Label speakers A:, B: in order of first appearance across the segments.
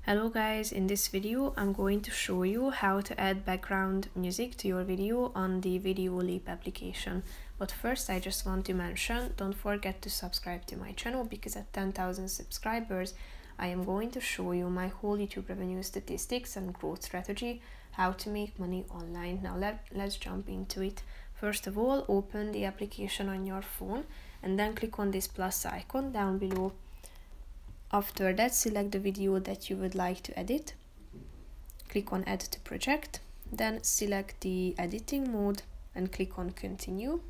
A: Hello guys, in this video I'm going to show you how to add background music to your video on the Videoleap application. But first I just want to mention, don't forget to subscribe to my channel because at 10,000 subscribers I am going to show you my whole YouTube revenue statistics and growth strategy, how to make money online. Now let's jump into it. First of all, open the application on your phone and then click on this plus icon down below. After that, select the video that you would like to edit. Click on Add to Project. Then select the editing mode and click on Continue.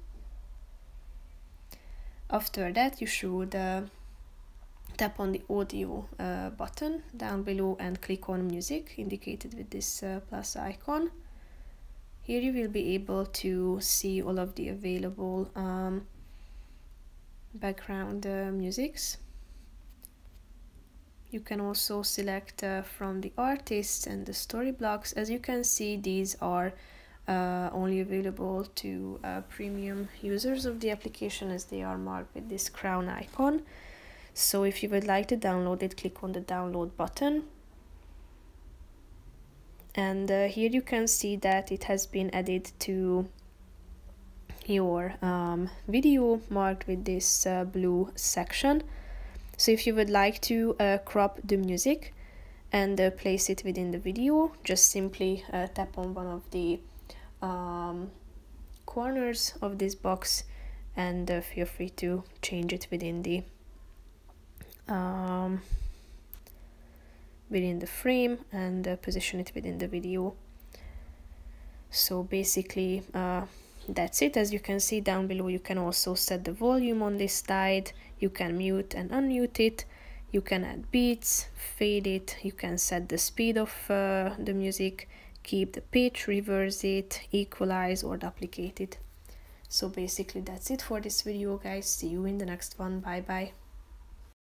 A: After that, you should tap on the audio button down below and click on Music, indicated with this plus icon. Here you will be able to see all of the available background musics. You can also select from the artists and the story blocks. As you can see, these are only available to premium users of the application, as they are marked with this crown icon. So if you would like to download it, click on the download button. And here you can see that it has been added to your video, marked with this blue section. So if you would like to crop the music and place it within the video, just simply tap on one of the corners of this box and feel free to change it within the frame and position it within the video. So basically that's it. As you can see down below, you can also set the volume on this slide. You can mute and unmute it. You can add beats, fade it. You can set the speed of the music, keep the pitch, reverse it, equalize or duplicate it. So basically that's it for this video, guys. See you in the next one. Bye bye.